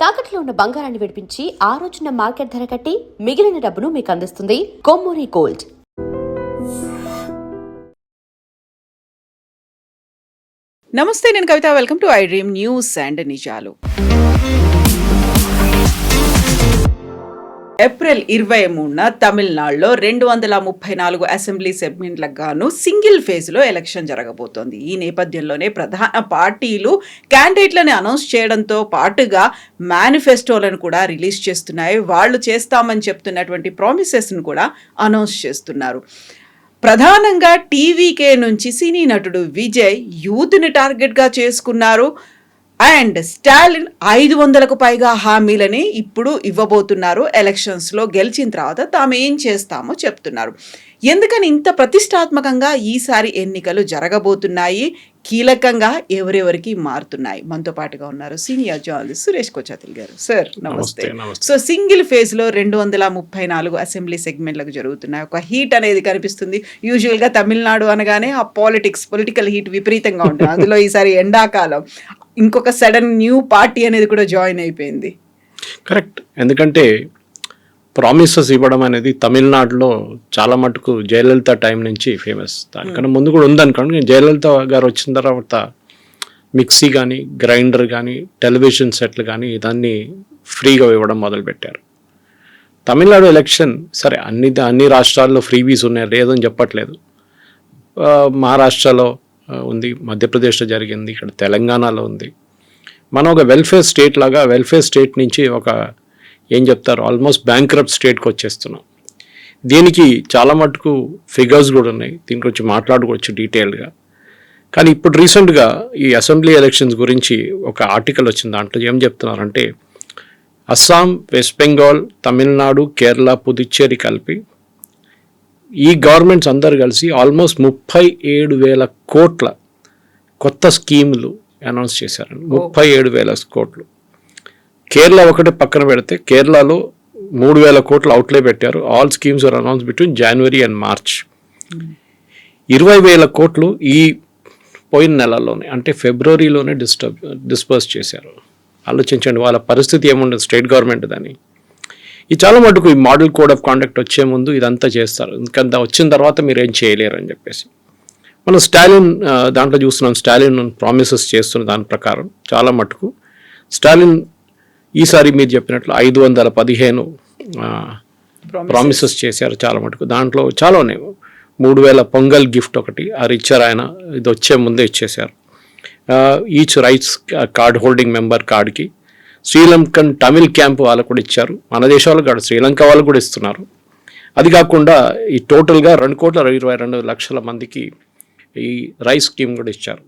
తాకట్లో ఉన్న బంగారాన్ని విడిపించి ఆ రోజున మార్కెట్ ధర కట్టి మిగిలిన డబ్బును మీకు అందిస్తుంది కొమ్మూరి గోల్డ్. నమస్తే, నేను Kavitha. Welcome to I dream news and నిజాలు. ఏప్రిల్ 23న తమిళనాడులో 234 అసెంబ్లీ సెగ్మెంట్లకు గాను సింగిల్ ఫేజ్లో ఎలక్షన్ జరగబోతోంది. ఈ నేపథ్యంలోనే ప్రధాన పార్టీలు క్యాండిడేట్లను అనౌన్స్ చేయడంతో పాటుగా మేనిఫెస్టోలను కూడా రిలీజ్ చేస్తున్నాయి. వాళ్ళు చేస్తామని చెప్తున్నటువంటి ప్రామిసెస్ను కూడా అనౌన్స్ చేస్తున్నారు. ప్రధానంగా టీవీకే నుంచి సినీ నటుడు విజయ్ యూత్ని టార్గెట్గా చేసుకున్నారు. అండ్ స్టాలిన్ 500కు పైగా హామీలని ఇప్పుడు ఇవ్వబోతున్నారు. ఎలక్షన్స్లో గెలిచిన తర్వాత తాము ఏం చేస్తామో చెప్తున్నారు. ఎందుకని ఇంత ప్రతిష్టాత్మకంగా ఈసారి ఎన్నికలు జరగబోతున్నాయి, కీలకంగా ఎవరెవరికి మారుతున్నాయి? మనతో పాటుగా ఉన్నారు సీనియర్ జర్నలిస్ట్ సురేష్ కొచ్చాతిల్ గారు. సార్ నమస్తే. సో సింగిల్ ఫేజ్లో 234 అసెంబ్లీ సెగ్మెంట్లకు జరుగుతున్నాయి. ఒక హీట్ అనేది కనిపిస్తుంది. యూజువల్గా తమిళనాడు అనగానే ఆ పొలిటికల్ హీట్ విపరీతంగా ఉంటుంది. అందులో ఈసారి ఎండాకాలం ఇంకొక సడన్ న్యూ పార్టీ అనేది కూడా జాయిన్ అయిపోయింది. కరెక్ట్. ఎందుకంటే ప్రామిసెస్ ఇవ్వడం అనేది తమిళనాడులో చాలా మటుకు జయలలిత టైం నుంచి ఫేమస్. దానికన్నా ముందు కూడా ఉందనుకోండి. జయలలిత గారు వచ్చిన తర్వాత మిక్సీ కానీ, గ్రైండర్ కానీ, టెలివిజన్ సెట్లు కానీ దాన్ని ఫ్రీగా ఇవ్వడం మొదలుపెట్టారు. తమిళనాడు ఎలక్షన్ సరే అన్ని రాష్ట్రాల్లో ఫ్రీబీస్ ఉన్నాయి, లేదని చెప్పట్లేదు. మహారాష్ట్రలో ఉంది, మధ్యప్రదేశ్లో జరిగింది, ఇక్కడ తెలంగాణలో ఉంది. మనం ఒక వెల్ఫేర్ స్టేట్ లాగా వెల్ఫేర్ స్టేట్ నుంచి ఒక ఏం చెప్తారు ఆల్మోస్ట్ బ్యాంక్రప్ట్ స్టేట్కి వచ్చేస్తున్నాం. దీనికి చాలా మటుకు ఫిగర్స్ కూడా ఉన్నాయి, దీని గురించి మాట్లాడుకోవచ్చు డీటెయిల్గా. కానీ ఇప్పుడు రీసెంట్గా ఈ అసెంబ్లీ ఎలక్షన్స్ గురించి ఒక ఆర్టికల్ వచ్చింది. దాంట్లో ఏం చెప్తున్నారంటే అస్సాం, వెస్ట్ బెంగాల్, తమిళనాడు, కేరళ, పుదుచ్చేరి కలిపి ఈ గవర్నమెంట్స్ అందరు కలిసి ఆల్మోస్ట్ 37,000 కోట్ల కొత్త స్కీములు అనౌన్స్ చేశారండి. 37,000 కోట్లు. కేరళ ఒకటి పక్కన పెడితే కేరళలో 3,000 కోట్లు అవుట్లే పెట్టారు. All schemes are announce between January and March. 20,000 కోట్లు ఈ పోయిన నెలలోనే అంటే ఫిబ్రవరిలోనే డిస్పర్స్ చేశారు. ఆలోచించండి వాళ్ళ పరిస్థితి ఏముండదు స్టేట్ గవర్నమెంట్ దాన్ని. ఇది చాలా మటుకు ఈ మోడల్ కోడ్ ఆఫ్ కాండక్ట్ వచ్చే ముందు ఇదంతా చేస్తారు. ఎందుకంటే వచ్చిన తర్వాత మీరు ఏం చేయలేరు అని చెప్పేసి. మనం స్టాలిన్ దాంట్లో చూస్తున్నాం. స్టాలిన్ ప్రామిసెస్ చేస్తున్న దాని ప్రకారం చాలా మటుకు స్టాలిన్ ఈసారి మీరు చెప్పినట్లు 515 ప్రామిసెస్ చేశారు చాలా మటుకు. దాంట్లో చాలా ఉన్నాయి. 3,000 పొంగల్ గిఫ్ట్ ఒకటి అది ఇచ్చారు ఆయన, ఇది వచ్చే ముందే ఇచ్చేశారు. Each rights card holding member కార్డ్కి శ్రీలంకన్ తమిళ్ క్యాంప్ వాళ్ళకు కూడా ఇచ్చారు. మన దేశాలు కాదు, శ్రీలంక వాళ్ళు కూడా ఇస్తున్నారు. అది కాకుండా ఈ టోటల్గా 2,22,00,000 మందికి ఈ రైస్ స్కీమ్ కూడా ఇచ్చారు.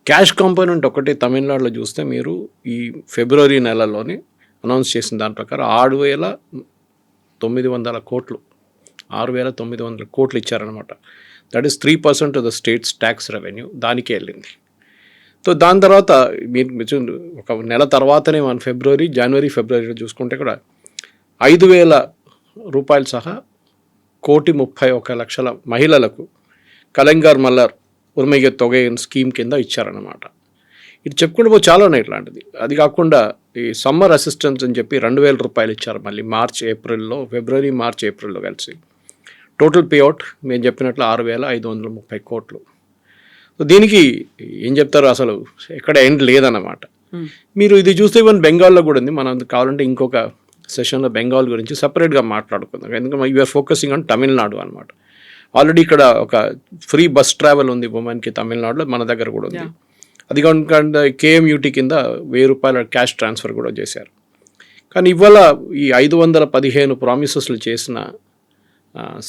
క్యాష్ కాంపోనెంట్ ఒకటి తమిళనాడులో చూస్తే మీరు ఈ ఫిబ్రవరి నెలలోనే అనౌన్స్ చేసిన దాని ప్రకారం 6,900 కోట్లు 6,900 కోట్లు ఇచ్చారనమాట. That is 3% of the states tax revenue దానికే వెళ్ళింది. సో దాని తర్వాత మీరు ఒక నెల తర్వాతనే మన ఫిబ్రవరిలో చూసుకుంటే కూడా 5,000 రూపాయలు సహా 1,31,00,000 మహిళలకు కలంగార్ మల్లర్ ఉరిమయ్య తొగై స్కీమ్ కింద ఇచ్చారన్నమాట. ఇది చెప్పుకుంటూ పోతే చాలా ఉన్నాయి ఇట్లాంటిది. అది కాకుండా ఈ సమ్మర్ అసిస్టెన్స్ అని చెప్పి 2,000 రూపాయలు ఇచ్చారు మళ్ళీ ఫిబ్రవరి మార్చ్ ఏప్రిల్లో కలిసి. టోటల్ పేఅవుట్ మేము చెప్పినట్లు 6,530 కోట్లు. సో దీనికి ఏం చెప్తారు, అసలు ఎక్కడ ఎండ్ లేదన్నమాట. మీరు ఇది చూస్తే ఈవెన్ బెంగాల్లో కూడా ఉంది. మనం కావాలంటే ఇంకొక సెషన్లో బెంగాల్ గురించి సపరేట్గా మాట్లాడుకుందాం. ఎందుకంటే యూఆర్ ఫోకసింగ్ ఆన్ తమిళనాడు అనమాట. ఆల్రెడీ ఇక్కడ ఒక ఫ్రీ బస్ ట్రావెల్ ఉంది ఉమెన్కి తమిళనాడులో, మన దగ్గర కూడా ఉంది. అది కాకుండా కేఎంయూటీ కింద 1,000 రూపాయల క్యాష్ ట్రాన్స్ఫర్ కూడా చేశారు. కానీ ఇవాళ ఈ 515 ప్రామిసెస్లు చేసిన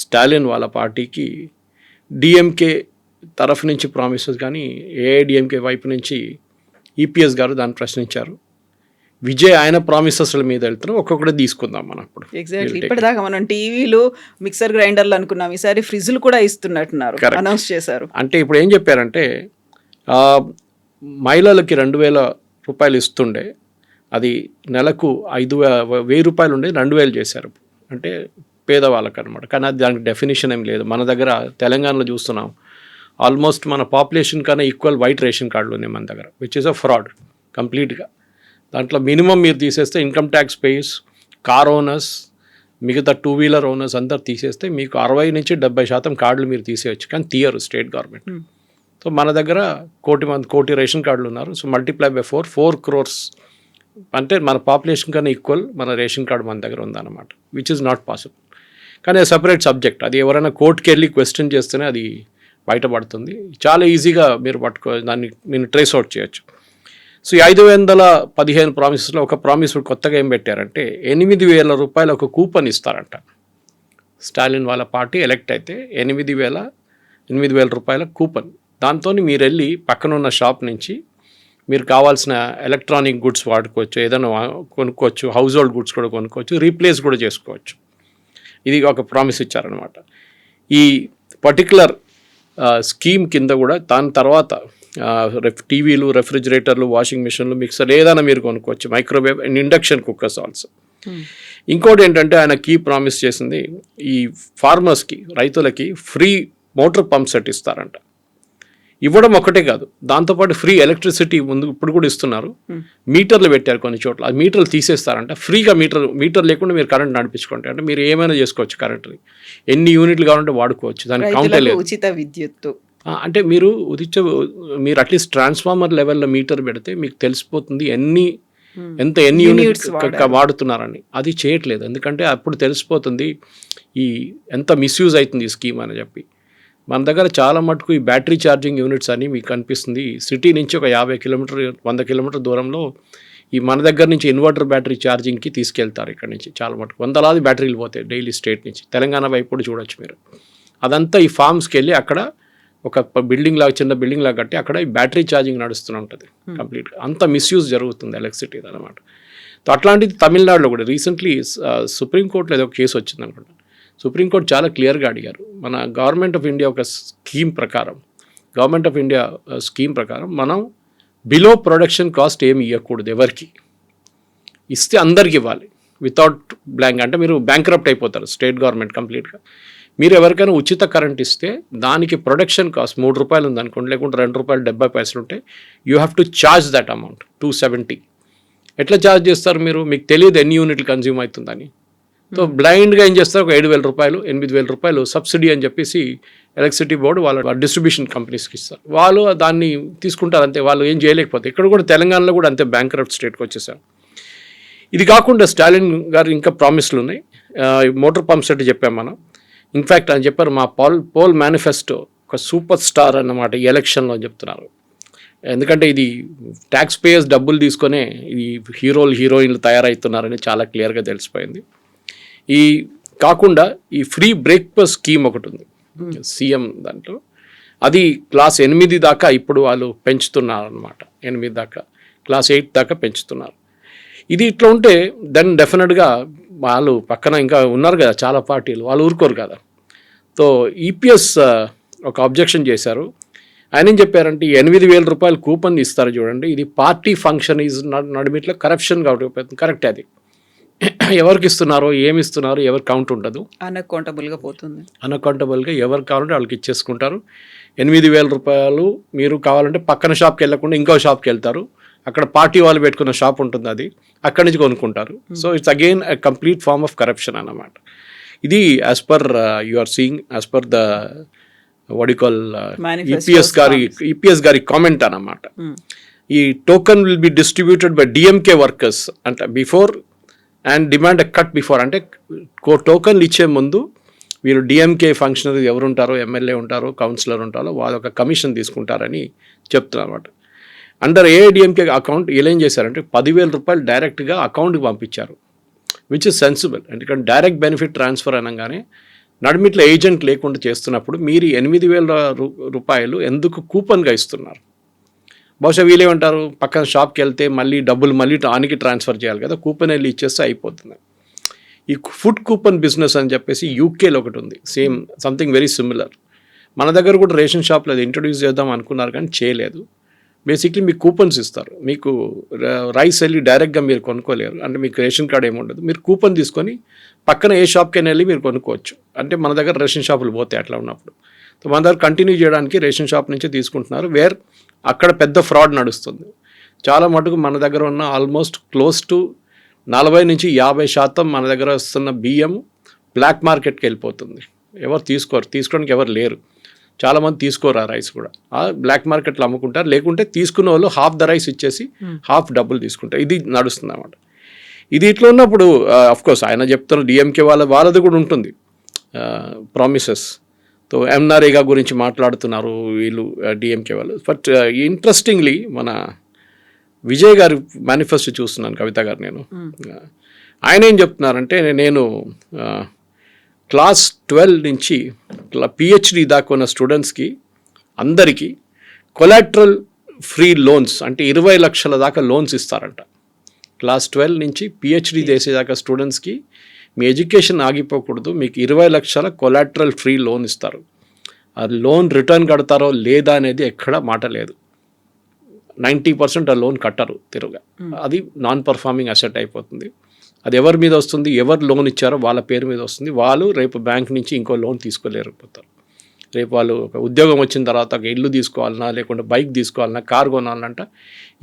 స్టాలిన్ వాళ్ళ పార్టీకి డిఎంకే తరఫు నుంచి ప్రామిసెస్ కానీ ఏఐడిఎంకే వైపు నుంచి ఈపీఎస్ గారు దాన్ని ప్రశ్నించారు. విజయ్ ఆయన ప్రామిసెస్ల మీద వెళ్తున్నాం, ఒక్కొక్కటి తీసుకుందాం మనం. ఇప్పుడు ఎగ్జాక్ట్లీ ఇప్పటిదాకా మనం టీవీలు, మిక్సర్ గ్రైండర్లు అనుకున్నాం, ఈసారి ఫ్రిడ్జ్లు కూడా ఇస్తున్నట్టున్నారు, అనౌన్స్ చేశారు. అంటే ఇప్పుడు ఏం చెప్పారంటే మహిళలకి 2,000 రూపాయలు ఇస్తుండే, అది నెలకు 1,000 రూపాయలు ఉండే 2,000 చేశారు. అంటే పేదవాళ్ళకి అనమాట. కానీ అది దానికి డెఫినేషన్ ఏం లేదు. మన దగ్గర తెలంగాణలో చూస్తున్నాం ఆల్మోస్ట్ మన పాపులేషన్ కన్నా ఈక్వల్ వైట్ రేషన్ కార్డులు ఉన్నాయి మన దగ్గర, విచ్ ఈస్ అ ఫ్రాడ్ కంప్లీట్గా. దాంట్లో మినిమం మీరు తీసేస్తే income tax pays, car owners, మిగతా 2 వీలర్ ఓనర్స్ అందరు తీసేస్తే మీకు 60 నుంచి 70% కార్డులు మీరు తీసేయచ్చు, కానీ తీయరు స్టేట్ గవర్నమెంట్. సో మన దగ్గర కోటి రేషన్ కార్డులు ఉన్నారు. సో మల్టిప్లై బై 4 crores అంటే మన పాపులేషన్ కన్నా ఈక్వల్ మన రేషన్ కార్డు మన దగ్గర ఉందన్నమాట, విచ్ ఇస్ నాట్ పాసిబుల్. కానీ అది సపరేట్ సబ్జెక్ట్. అది ఎవరైనా కోర్టుకి వెళ్ళి క్వశ్చన్ చేస్తేనే అది బయటపడుతుంది. చాలా ఈజీగా మీరు దాన్ని మీరు ట్రేస్ అవుట్ చేయొచ్చు. సో ఈ 515 ప్రామిసెస్లో ఒక ప్రామిస్ కొత్తగా ఏం పెట్టారంటే 8,000 రూపాయలు ఒక కూపన్ ఇస్తారంట. స్టాలిన్ వాళ్ళ పార్టీ ఎలక్ట్ అయితే 8,000 రూపాయల కూపన్. దాంతో మీరు వెళ్ళి పక్కనున్న షాప్ నుంచి మీరు కావాల్సిన ఎలక్ట్రానిక్ గుడ్స్ వాడుకోవచ్చు, ఏదైనా కొనుక్కోవచ్చు, హౌస్ హోల్డ్ గుడ్స్ కూడా కొనుక్కోవచ్చు, రీప్లేస్ కూడా చేసుకోవచ్చు. ఇది ఒక ప్రామిస్ ఇచ్చారనమాట. ఈ పర్టికులర్ స్కీమ్ కింద కూడా దాని తర్వాత టీవీలు, రెఫ్రిజిరేటర్లు, వాషింగ్ మిషన్లు, మిక్సర్ ఏదైనా మీరు కొనుక్కోవచ్చు, microwave and induction cookers also. ఇంకోటి ఏంటంటే ఆయన కీ ప్రామిస్ చేసింది ఈ ఫార్మర్స్కి, రైతులకి ఫ్రీ మోటార్ పంప్ సెట్ ఇస్తారంట. ఇవ్వడం ఒకటే కాదు, దాంతోపాటు ఫ్రీ ఎలక్ట్రిసిటీ ఇప్పుడు కూడా ఇస్తున్నారు. మీటర్లు పెట్టారు కొన్ని చోట్ల, ఆ మీటర్లు తీసేస్తారంట. ఫ్రీగా మీటర్ లేకుండా మీరు కరెంట్ నడిపించుకుంటే అంటే మీరు ఏమైనా చేసుకోవచ్చు, కరెంట్ని ఎన్ని యూనిట్లు కావాలంటే వాడుకోవచ్చు, దానికి కౌంటే లేదు. ఉచిత విద్యుత్ అంటే మీరు అట్లీస్ట్ ట్రాన్స్ఫార్మర్ లెవెల్లో మీటర్ పెడితే మీకు తెలిసిపోతుంది ఎన్ని యూనిట్స్ వాడుతున్నారని. అది చేయట్లేదు, ఎందుకంటే అప్పుడు తెలిసిపోతుంది ఎంత మిస్యూజ్ అవుతుంది ఈ స్కీమ్ అని చెప్పి. మన దగ్గర చాలా మటుకు ఈ బ్యాటరీ ఛార్జింగ్ యూనిట్స్ అని మీకు కనిపిస్తుంది. సిటీ నుంచి ఒక 50 కిలోమీటర్ 100 కిలోమీటర్ దూరంలో ఈ మన దగ్గర నుంచి ఇన్వర్టర్ బ్యాటరీ ఛార్జింగ్కి తీసుకెళ్తారు. ఇక్కడ నుంచి చాలా మటుకు వందలాది బ్యాటరీలు పోతాయి డైలీ స్టేట్ నుంచి. తెలంగాణ వైపు కూడా చూడొచ్చు మీరు. అదంతా ఈ ఫార్మ్స్కి వెళ్ళి అక్కడ ఒక బిల్డింగ్ లాగా, చిన్న బిల్డింగ్ లాగా కట్టి అక్కడ ఈ బ్యాటరీ ఛార్జింగ్ నడుస్తూనే ఉంటుంది కంప్లీట్గా. అంత మిస్యూజ్ జరుగుతుంది ఎలక్ట్రిసిటీ అనమాట. సో అట్లాంటిది తమిళనాడులో కూడా రీసెంట్లీ సుప్రీంకోర్టులో ఏదో కేసు వచ్చింది అనుకుంటా. సుప్రీంకోర్టు చాలా క్లియర్గా అడిగారు, మన గవర్నమెంట్ ఆఫ్ ఇండియా స్కీమ్ ప్రకారం మనం బిలో ప్రొడక్షన్ కాస్ట్ ఏమి ఇవ్వకూడదు ఎవరికి. ఇస్తే అందరికి ఇవ్వాలి వితౌట్ బ్లాంక్. అంటే మీరు బ్యాంక్రప్ట్ అయిపోతారు స్టేట్ గవర్నమెంట్ కంప్లీట్గా. మీరు ఎవరికైనా ఉచిత కరెంట్ ఇస్తే దానికి ప్రొడక్షన్ కాస్ట్ 3 రూపాయలు ఉందనుకోండి, లేకుంటే ₹2.70 ఉంటే you have to charge that amount 270. ఎట్లా ఛార్జ్ చేస్తారు మీరు? మీకు తెలియదు ఎన్ని యూనిట్లు కన్జ్యూమ్ అవుతుందని. సో బ్లైండ్గా ఏం చేస్తారు, ఒక 7,000 రూపాయలు 8,000 రూపాయలు సబ్సిడీ అని చెప్పేసి ఎలక్ట్రిసిటీ బోర్డు వాళ్ళ డిస్ట్రిబ్యూషన్ కంపెనీస్కి ఇస్తారు. వాళ్ళు దాన్ని తీసుకుంటారు అంతే, వాళ్ళు ఏం చేయలేకపోతే. ఇక్కడ కూడా తెలంగాణలో కూడా అంతే బ్యాంక్రప్ట్ స్టేట్కి వచ్చేసారు. ఇది కాకుండా స్టాలిన్ గారు ఇంకా ప్రామిస్లు ఉన్నాయి. మోటార్ పంప్ సెట్ చెప్పాం మనం. ఇన్ఫ్యాక్ట్ అని చెప్పారు, మా పోల్ మేనిఫెస్టో ఒక సూపర్ స్టార్ అన్నమాట ఈ ఎలక్షన్లో అని చెప్తున్నారు. ఎందుకంటే ఇది ట్యాక్స్ పేయర్స్ డబ్బులు తీసుకొనే ఈ హీరోయిన్లు తయారవుతున్నారని చాలా క్లియర్గా తెలిసిపోయింది. ఈ కాకుండా ఈ ఫ్రీ బ్రేక్ఫాస్ట్ స్కీమ్ ఒకటి ఉంది సీఎం దాంట్లో, అది క్లాస్ 8 దాకా ఇప్పుడు వాళ్ళు పెంచుతున్నారు అనమాట. 8 దాకా, క్లాస్ 8 దాకా పెంచుతున్నారు. ఇది ఇట్లా ఉంటే దెన్ డెఫినెట్గా వాళ్ళు పక్కన ఇంకా ఉన్నారు కదా చాలా పార్టీలు, వాళ్ళు ఊరుకోరు కదా. సో ఈపీఎస్ ఒక అబ్జెక్షన్ చేశారు. ఆయన ఏం చెప్పారంటే 8,000 రూపాయలు కూపన్ ఇస్తారు చూడండి, ఇది పార్టీ ఫంక్షన్ ఈజ్ నడిమిట్లో కరప్షన్ కాబట్టి కరెక్టే. అది ఎవరికి ఇస్తున్నారో ఏమి ఇస్తున్నారో ఎవరు కౌంట్ ఉండదు, అన్అకౌంటబుల్గా పోతుంది. అన్అకౌంటబుల్గా ఎవరు కావాలంటే వాళ్ళకి ఇచ్చేసుకుంటారు. 8,000 రూపాయలు మీరు కావాలంటే పక్కన షాప్కి వెళ్ళకుండా ఇంకో షాప్కి వెళ్తారు, అక్కడ పార్టీ వాళ్ళు పెట్టుకున్న షాప్ ఉంటుంది, అది అక్కడి నుంచి కొనుక్కుంటారు. So it's again a complete form of corruption అన్నమాట. ఇది as per you are seeing as per the వడికాల్ ఈపీఎస్ గారి కామెంట్ అన్నమాట. ఈ token will be distributed by DMK workers అంటే before and demand a cut before. అంటే టోకన్లు ఇచ్చే ముందు వీళ్ళు డిఎంకే ఫంక్షనరీ ఎవరు ఉంటారో, ఎమ్మెల్యే ఉంటారో, కౌన్సిలర్ ఉంటారో వాళ్ళు ఒక కమిషన్ తీసుకుంటారని చెప్తున్నారు అన్నమాట. అండర్ ఏఐడిఎంకే అకౌంట్ వీళ్ళు ఏం చేశారంటే 10,000 రూపాయలు డైరెక్ట్గా అకౌంట్కి పంపించారు, విచ్ ఇస్ సెన్సిబుల్. ఎందుకంటే డైరెక్ట్ బెనిఫిట్ ట్రాన్స్ఫర్ అనగానే నడిమిట్లో ఏజెంట్ లేకుండా చేస్తున్నప్పుడు మీరు 8,000 రూపాయలు ఎందుకు కూపన్గా ఇస్తున్నారు? బహుశా వీళ్ళేమంటారు, పక్కన షాప్కి వెళ్తే మళ్ళీ డబ్బులు మళ్ళీ ఆనికి ట్రాన్స్ఫర్ చేయాలి కదా, కూపన్ వెళ్ళి ఇచ్చేస్తే అయిపోతుంది. ఈ ఫుడ్ కూపన్ బిజినెస్ అని చెప్పేసి యూకేలో ఒకటి ఉంది, సేమ్ సంథింగ్ వెరీ సిమిలర్. మన దగ్గర కూడా రేషన్ షాప్లో అది ఇంట్రొడ్యూస్ చేద్దాం అనుకున్నారు కానీ చేయలేదు. బేసిక్లీ మీకు కూపన్స్ ఇస్తారు, మీకు రైస్ వెళ్ళి డైరెక్ట్గా మీరు కొనుక్కోలేరు, అంటే మీకు రేషన్ కార్డ్ ఏమి ఉండదు, మీరు కూపన్ తీసుకొని పక్కన ఏ షాప్కైనా వెళ్ళి మీరు కొనుక్కోవచ్చు. అంటే మన దగ్గర రేషన్ షాపులు పోతాయి అట్లా ఉన్నప్పుడు. సో మన దగ్గర కంటిన్యూ చేయడానికి రేషన్ షాప్ నుంచే తీసుకుంటున్నారు, వేర్ అక్కడ పెద్ద ఫ్రాడ్ నడుస్తుంది. చాలా మటుకు మన దగ్గర ఉన్న ఆల్మోస్ట్ క్లోజ్ టు 40-50% మన దగ్గర వస్తున్న బియ్యం బ్లాక్ మార్కెట్కి వెళ్ళిపోతుంది. ఎవరు తీసుకోవడానికి ఎవరు లేరు. చాలామంది తీసుకోరు ఆ రైస్ కూడా. ఆ బ్లాక్ మార్కెట్లో అమ్ముకుంటారు, లేకుంటే తీసుకున్న వాళ్ళు హాఫ్ ద రైస్ ఇచ్చేసి హాఫ్ డబ్బులు తీసుకుంటారు. ఇది నడుస్తుంది అన్నమాట. ఇది ఇట్లా ఉన్నప్పుడు అఫ్కోర్స్ ఆయన చెప్తున్న డిఎంకే వాళ్ళది కూడా ఉంటుంది ప్రామిసెస్. తో ఎంఆర్ఏగా గురించి మాట్లాడుతున్నారు వీళ్ళు డిఎంకే వాళ్ళు. బట్ ఇంట్రెస్టింగ్లీ మన విజయ్ గారి మేనిఫెస్టో చూస్తున్నాను, కవిత గారు. నేను ఆయన ఏం చెప్తున్నారంటే, నేను క్లాస్ 12 నుంచి పిహెచ్డి దాకా ఉన్న స్టూడెంట్స్కి అందరికీ కొలాటరల్ ఫ్రీ లోన్స్, అంటే 20 లక్షల దాకా లోన్స్ ఇస్తారంట. క్లాస్ 12 నుంచి పిహెచ్డి చేసేదాకా స్టూడెంట్స్కి మీ ఎడ్యుకేషన్ ఆగిపోకూడదు, మీకు 20 లక్షల కొలాటరల్ ఫ్రీ లోన్ ఇస్తారు. ఆ లోన్ రిటర్న్ కడతారో లేదా అనేది ఎక్కడ మాట లేదు. 90% ఆ లోన్ కట్టరు తిరుగా. అది నాన్ పర్ఫార్మింగ్ అసెట్ అయిపోతుంది. అది ఎవరి మీద వస్తుంది, ఎవరు లోన్ ఇచ్చారో వాళ్ళ పేరు మీద వస్తుంది. వాళ్ళు రేపు బ్యాంక్ నుంచి ఇంకో లోన్ తీసుకోలేకపోతారు. రేపు వాళ్ళు ఒక ఉద్యోగం వచ్చిన తర్వాత ఒక ఇల్లు తీసుకోవాలన్నా, లేకుంటే బైక్ తీసుకోవాలన్నా, కార్ కొనాలంట,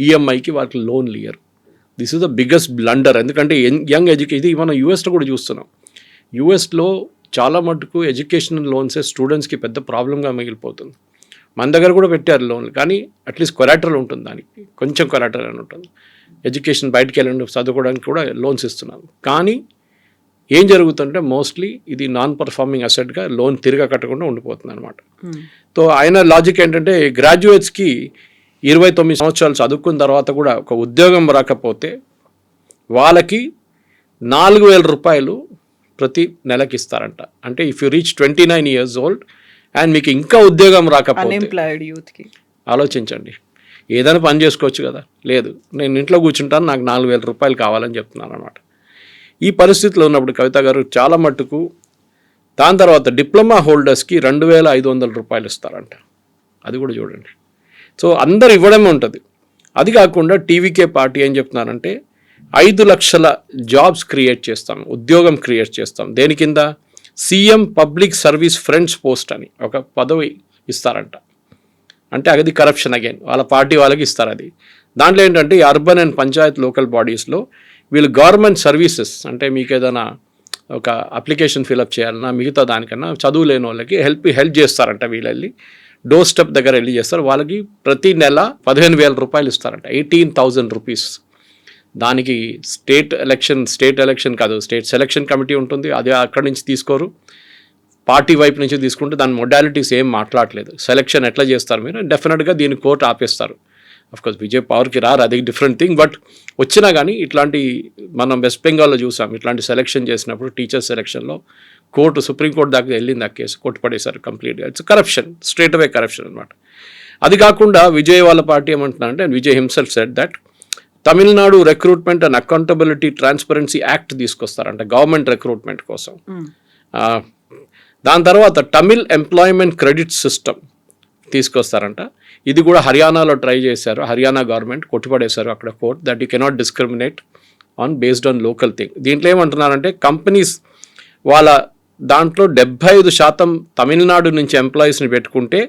ఈఎంఐకి వాళ్ళకి లోన్లు ఇయ్యరు. This is the biggest blunder. ఎందుకంటే యంగ్ ఎడ్యుకేషన్, ఇది మనం యూఎస్లో కూడా చూస్తున్నాం. యూఎస్లో చాలా మటుకు ఎడ్యుకేషనల్ లోన్సే స్టూడెంట్స్కి పెద్ద ప్రాబ్లంగా మిగిలిపోతుంది. మన దగ్గర కూడా పెట్టారు లోన్లు, కానీ అట్లీస్ట్ కొలాటరల్ ఉంటుంది, దానికి కొంచెం కొలాటరల్ అని ఉంటుంది. ఎడ్యుకేషన్ బయటకు వెళ్ళండి చదువుకోవడానికి కూడా లోన్స్ ఇస్తున్నాను. కానీ ఏం జరుగుతుంటే మోస్ట్లీ ఇది నాన్ పర్ఫార్మింగ్ అసెట్గా లోన్ తిరిగా కట్టకుండా ఉండిపోతుంది అనమాట. సో ఆయన లాజిక్ ఏంటంటే, గ్రాడ్యుయేట్స్కి 29 సంవత్సరాలు చదువుకున్న తర్వాత కూడా ఒక ఉద్యోగం రాకపోతే వాళ్ళకి 4,000 రూపాయలు ప్రతి నెలకి ఇస్తారంట. అంటే if you reach 29 years old and మీకు ఇంకా ఉద్యోగం రాకపోతే, అన్ఎంప్లాయిడ్ యూత్కి ఆలోచించండి, ఏదైనా పని చేసుకోవచ్చు కదా. లేదు, నేను ఇంట్లో కూర్చుంటాను, నాకు 4,000 రూపాయలు కావాలని చెప్తున్నాను అనమాట. ఈ పరిస్థితిలో ఉన్నప్పుడు కవిత గారు చాలా మట్టుకు దాని తర్వాత డిప్లొమా హోల్డర్స్కి 2,500 రూపాయలు ఇస్తారంట. అది కూడా చూడండి. సో అందరు ఇవ్వడమే ఉంటుంది. అది కాకుండా టీవీకే పార్టీ ఏం చెప్తున్నారంటే 5 లక్షల జాబ్స్ క్రియేట్ చేస్తాం, ఉద్యోగం క్రియేట్ చేస్తాం. దేని కింద? CM public service friends post అని ఒక పదవి ఇస్తారంట. అంటే అది కరప్షన్ అగైన్, వాళ్ళ పార్టీ వాళ్ళకి ఇస్తారు. అది దాంట్లో ఏంటంటే ఈ అర్బన్ అండ్ పంచాయత్ లోకల్ బాడీస్లో వీళ్ళు గవర్నమెంట్ సర్వీసెస్, అంటే మీకు ఏదైనా ఒక అప్లికేషన్ ఫిలప్ చేయాలన్నా మిగతా దానికన్నా చదువు లేని వాళ్ళకి హెల్ప్ చేస్తారంట. వీళ్ళు వెళ్ళి డోర్ స్టెప్ దగ్గర వెళ్ళి చేస్తారు. వాళ్ళకి ప్రతి నెల 15,000 రూపాయలు ఇస్తారంట, 18,000 రూపీస్. దానికి స్టేట్ ఎలక్షన్ కాదు, స్టేట్ సెలక్షన్ కమిటీ ఉంటుంది, అది అక్కడి నుంచి తీసుకోరు, పార్టీ వైపు నుంచి తీసుకుంటే దాని మొడాలిటీస్ ఏం మాట్లాడలేదు. సెలక్షన్ ఎట్లా చేస్తారు మీరు, డెఫినెట్గా దీన్ని కోర్టు ఆపేస్తారు. అఫ్కోర్స్ విజయ్ పవర్కి రారు, అది డిఫరెంట్ థింగ్. బట్ వచ్చినా కానీ ఇట్లాంటి మనం వెస్ట్ బెంగాల్లో చూసాం, ఇట్లాంటి సెలక్షన్ చేసినప్పుడు టీచర్స్ సెలక్షన్లో కోర్టు, సుప్రీంకోర్టు దాకా వెళ్ళింది, ఆ కేసు కొట్టుపడేశారు కంప్లీట్గా. It's corruption, straight away corruption అనమాట. అది కాకుండా విజయ్ వాళ్ళ పార్టీ ఏమంటున్నారంటే, Vijay himself said that Tamil Nadu recruitment and accountability transparency act తీసుకొస్తారంట గవర్నమెంట్ రిక్రూట్మెంట్ కోసం. దాని తర్వాత తమిళ్ ఎంప్లాయ్మెంట్ క్రెడిట్ సిస్టమ్ తీసుకొస్తారంట. ఇది కూడా హర్యానాలో ట్రై చేశారు, హర్యానా గవర్నమెంట్ కొట్టుపడేశారు అక్కడ court, that you cannot discriminate based on local thing. దీంట్లో ఏమంటున్నారంటే, కంపెనీస్ వాళ్ళ దాంట్లో 75% తమిళనాడు నుంచి ఎంప్లాయీస్ని పెట్టుకుంటే